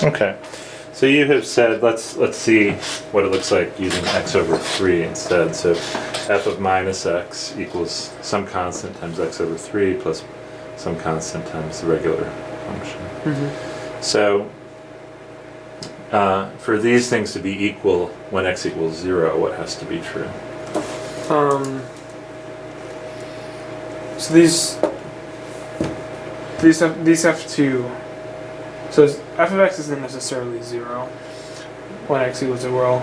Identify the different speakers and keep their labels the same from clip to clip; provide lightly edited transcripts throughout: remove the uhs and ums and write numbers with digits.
Speaker 1: Okay. So you have said, let's see what it looks like using x over 3 instead. So f of minus x equals some constant times x over 3 plus some constant times the regular function.
Speaker 2: Mm-hmm.
Speaker 1: So for these things to be equal when x equals 0, what has to be true?
Speaker 2: So these have to. So f of x isn't necessarily 0 when x equals 0.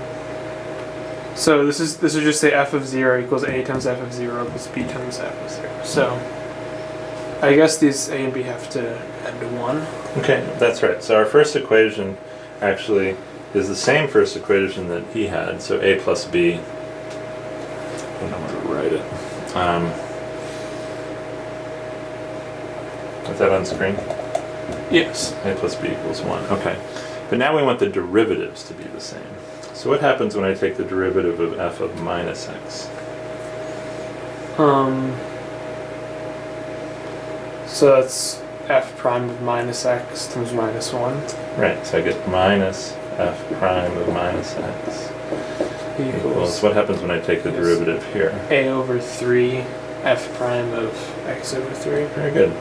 Speaker 2: So this would just say f of 0 equals a times f of 0 plus b times f of 0. So I guess these a and b have to end to 1.
Speaker 1: Okay, that's right. So our first equation actually is the same first equation that he had. So a plus b. I don't know where to write it. Is that on screen?
Speaker 2: Yes.
Speaker 1: A plus b equals 1. Okay. But now we want the derivatives to be the same. So what happens when I take the derivative of f of minus x?
Speaker 2: So that's f prime of minus x times minus 1.
Speaker 1: Right. So I get minus f prime of minus x equals. What happens when I take the derivative here?
Speaker 2: A over 3 f prime of x over 3.
Speaker 1: Very good.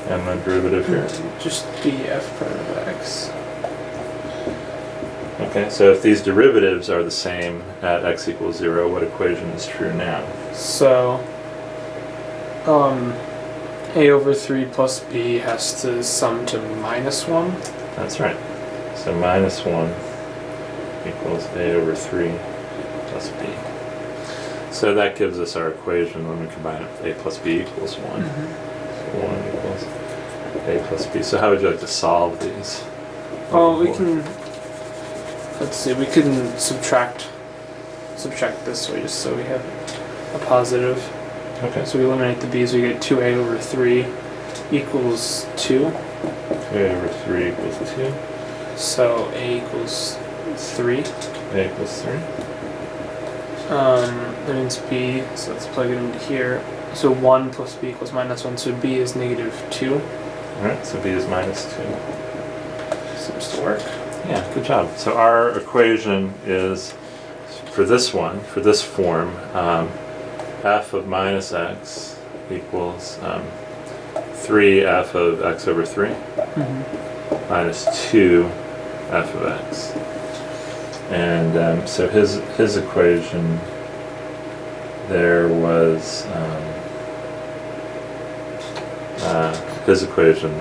Speaker 1: And my derivative here?
Speaker 2: Just b f prime of x.
Speaker 1: Okay, so if these derivatives are the same at x equals 0, what equation is true now?
Speaker 2: So, a over 3 plus b has to sum to minus 1.
Speaker 1: That's right. So minus 1 equals a over 3 plus b. So that gives us our equation when we combine it with a plus b equals 1.
Speaker 2: Mm-hmm.
Speaker 1: So 1 equals a plus b. So how would you like to solve these?
Speaker 2: Well, we can, let's see, we can subtract this way just so we have a positive.
Speaker 1: Okay.
Speaker 2: So we eliminate the b's, we get 2a over 3 equals 2.
Speaker 1: 2a over 3 equals 2.
Speaker 2: So a equals 3.
Speaker 1: A equals 3.
Speaker 2: That means b, so let's plug it into here. So 1 plus b equals minus 1, so b is negative 2.
Speaker 1: Alright, so b is minus 2.
Speaker 2: Seems to work.
Speaker 1: Yeah, good job. So our equation is, for this one, for this form, f of minus x equals 3f of x over 3 minus 2 f of x. And so his equation there was his equation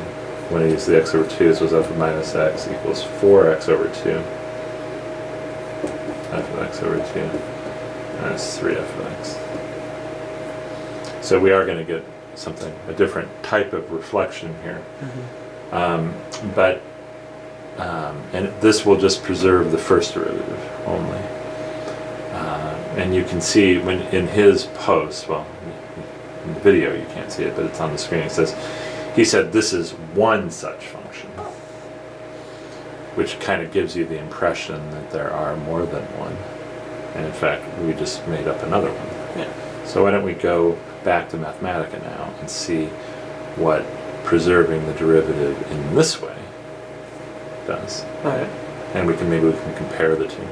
Speaker 1: when he used the x over 2's was f of minus x equals 4x over 2 f of x over 2 minus 3f of x. So we are going to get something, a different type of reflection here. And this will just preserve the first derivative only. And you can see when in his post, well, in the video you can't see it, but it's on the screen, it says, he said this is one such function, which kind of gives you the impression that there are more than one. And in fact, we just made up another one.
Speaker 2: Yeah.
Speaker 1: So why don't we go back to Mathematica now and see what preserving the derivative in this way does.
Speaker 2: Alright.
Speaker 1: And maybe we can compare the two.